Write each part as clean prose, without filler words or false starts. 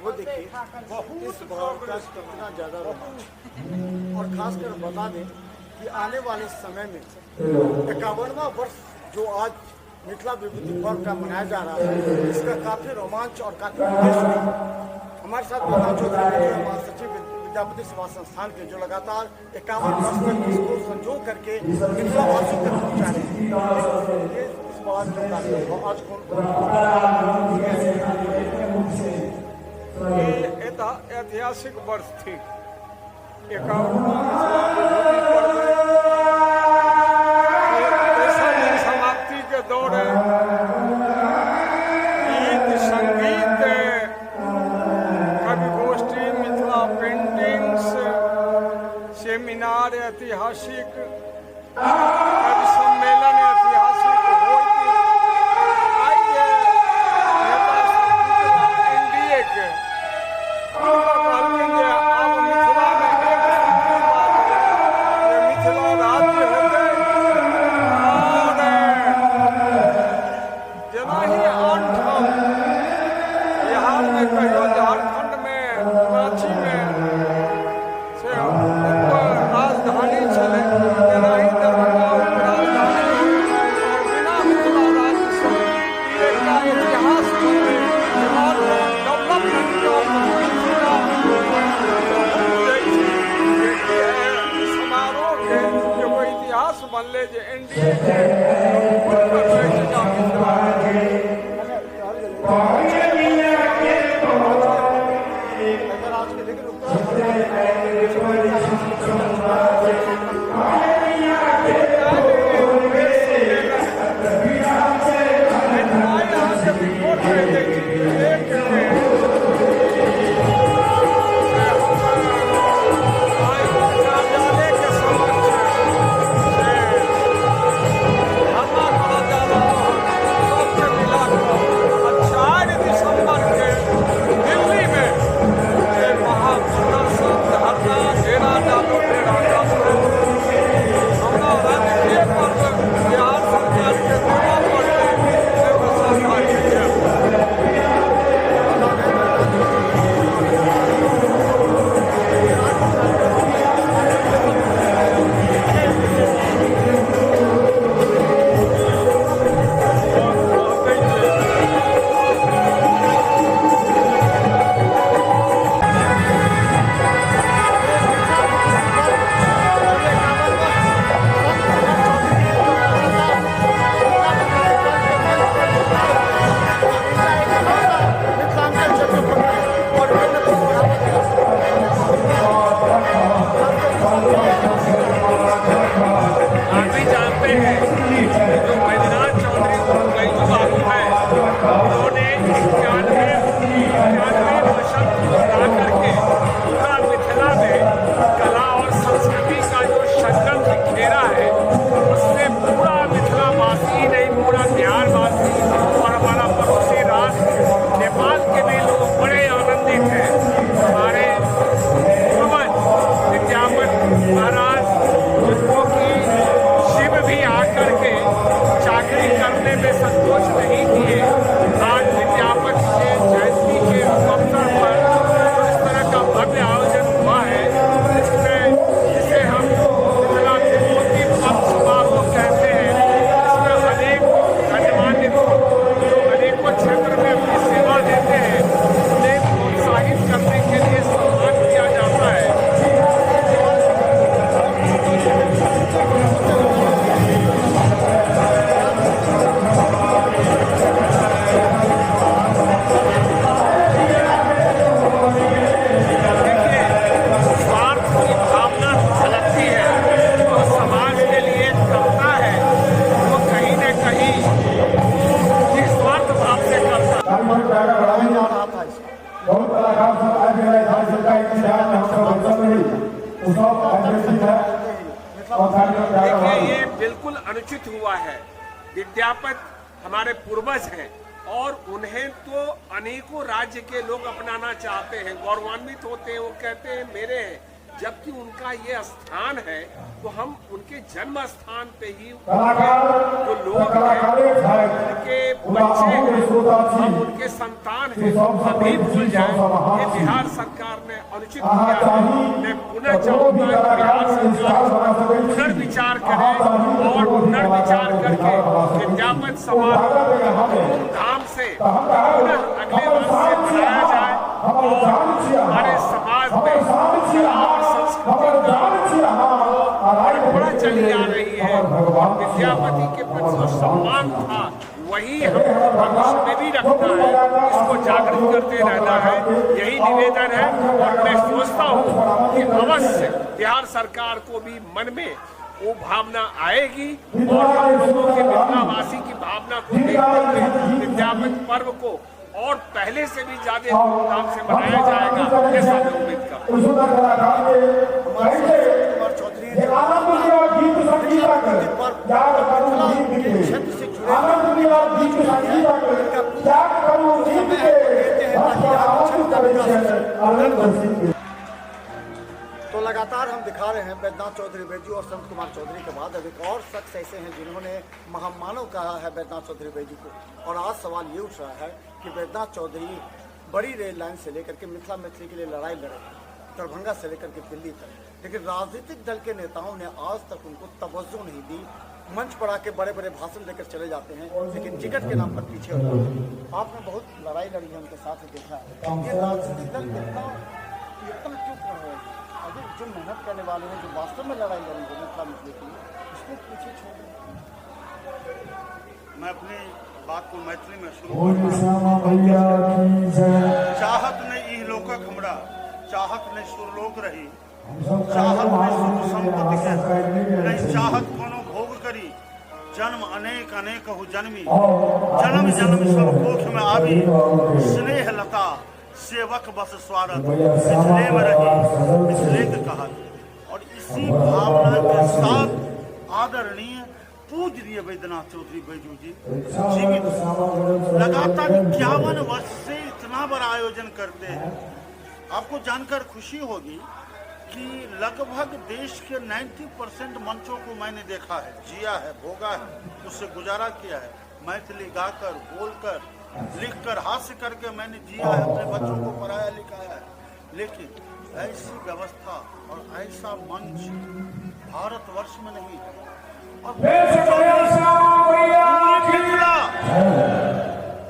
वो देखिए इस भाव का कितना ज़्यादा रोमांच। और खासकर बता दें कि आने वाले समय में 51वां वर्ष जो आज मिथिला विभूति पर्व का मनाया जा रहा है, इसका काफ़ी रोमांच और काफ़ी उद्देश्य है। हमारे साथ प्रधान चौधरी महासचिव विद्यापति सेवा संस्थान के जो लगातार 51 वर्ष तक इसको संजो करके मिथिलावासियों तक पहुँचा रहे हैं। इस बात जो कार्यक्रम आज ये ऐतिहासिक वर्ष थी 51वां समाप्ति के दौर है। गीत संगीत, कवि गोष्ठी, मिथिला पेंटिंग्स, सेमिनार ऐतिहासिक, कवि सम्मेलन ऐतिहासिक एनडीए के झारखंड में रांची में से राजधानी चले, दरभंगा राजधानी और बिना मिथिला राज्य से का इतिहास और डेवलपमेंट समारोह के जो कोई इतिहास बनले जो एनडीए देखिए ये बिल्कुल अनुचित हुआ है। विद्यापति हमारे पूर्वज हैं और उन्हें तो अनेकों राज्य के लोग अपनाना चाहते हैं, गौरवान्वित होते हैं, वो कहते हैं मेरे हैं। जबकि उनका ये स्थान है, तो हम उनके जन्म स्थान पे ही जो लोग हैं, उनके बच्चे हैं, हम उनके संतान हैं, अभी भूल जाए। ये बिहार सरकार ने अनुचित किया है। मैं पुनः चाहूंगा कि बिहार सरकार पुनर्विचार करे और पुनर्विचार करके विद्यापति समारोह धूमधाम से पुनः अगले वर्ष से मनाया जाए और हमारे समाज में कला और संस्कृति परंपरा चली आ रही है। विद्यापति के प्रति जो सम्मान था वही हमको भविष्य में भी रखना है, इसको जागृत करते रहना है, यही निवेदन है। और मैं सोचता हूँ कि अवश्य बिहार सरकार को भी मन में वो भावना आएगी और हम लोगों के मिथिलावासी की भावना को देखते हुए विद्यापति पर्व को और पहले से भी ज्यादा धूमधाम से मनाया जाएगा, ऐसा मैं उम्मीद तो लगातार हम दिखा रहे हैं बैद्यनाथ चौधरी बैजू और संत कुमार चौधरी के बाद अब एक और शख्स ऐसे हैं जिन्होंने महामानव कहा है बैद्यनाथ चौधरी बैजू को। और आज सवाल ये उठ रहा है कि बैद्यनाथ चौधरी बड़ी रेल लाइन से लेकर के मिथिला मैथिली के लिए लड़ाई लड़े, दरभंगा से लेकर के दिल्ली तक, लेकिन राजनीतिक दल के नेताओं ने आज तक उनको तवज्जो नहीं दी। मंच पर आके बड़े बड़े भाषण देकर चले जाते हैं, लेकिन टिकट के नाम पर पीछे हो जाते हैं। आपने बहुत लड़ाई लड़ी है उनके साथ, देखा है। ये राजनीतिक दल इतना क्यों कर रहे हैं? अभी जो मेहनत करने वाले हैं, जो वास्तव में लड़ाई लड़ेंगे मिथिला मैथिली के लिए, उसको पीछे छोड़ दें। मैं अपनी बात को मैथिली में शुरू चाहत ने ई लोकक हमरा, चाहत ने सुरलोक रही, चाहत ने सुख संपत्ति के नहीं, चाहत कोनो भोग करी, जन्म अनेक अनेक हो जन्मी, जन्म जन्म सब कोख में आवी, स्नेह लता सेवक बस स्वागत इसलिए में रही, इसलिए कहा। और इसी भावना के साथ आदरणीय पूजनीय बैद्यनाथ चौधरी बैजू जी जीवित लगातार 51 वर्ष से इतना बड़ा आयोजन करते हैं। आपको जानकर खुशी होगी कि लगभग देश के 90% मंचों को मैंने देखा है, जिया है, भोगा है, उससे गुजारा किया है। मैथिली गाकर, बोलकर, लिखकर, हास्य करके मैंने जिया है, अपने बच्चों को पढ़ाया लिखाया है। लेकिन ऐसी व्यवस्था और ऐसा मंच भारतवर्ष में नहीं है। और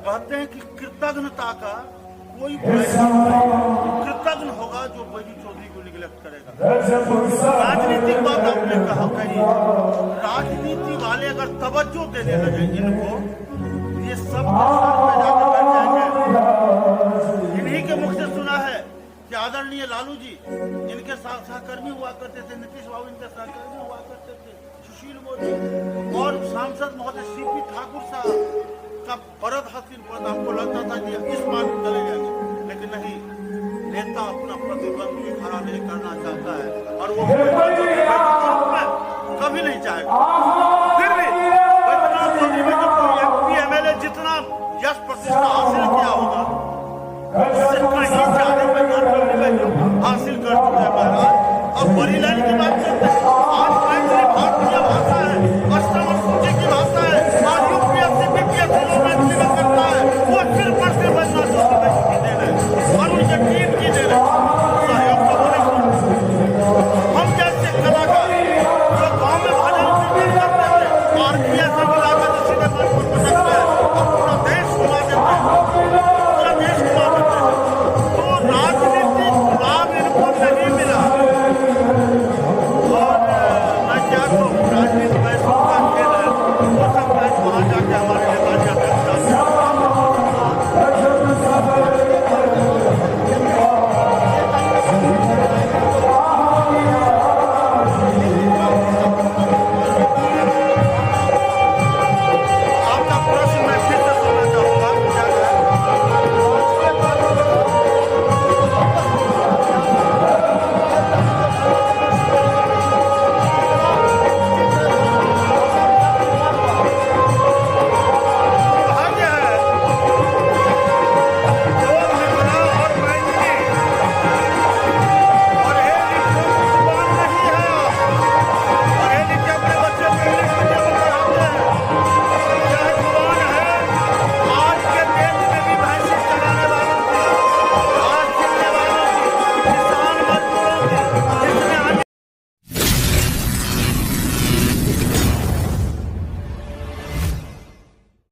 कहते हैं कि कृतज्ञता का कोई कृतज्ञ होगा जो बैजू चौधरी को निगलेक्ट करेगा। राजनीतिक बात आपने कहा कही, राजनीति वाले अगर तवज्जो देने लगे इनको, ये सब जाकर बैठ जाएंगे। इन्हीं के मुख से सुना है कि आदरणीय लालू जी इनके साथ सहकर्मी हुआ करते थे, नीतीश बाबू इनके सहकर्मी हुआ करते थे, सुशील मोदी और सांसद महोदय सीपी ठाकुर साहब का बरद हसीन पद। हमको लगता था कि इस बार चले जाएंगे, लेकिन नहीं, नेता अपना प्रतिद्वंदी खड़ा नहीं करना चाहता है और वो कभी नहीं चाहेगा। फिर भी बैद्यनाथ चौधरी में MP MLA जितना यश प्रतिष्ठा हासिल किया होगा, उससे कहीं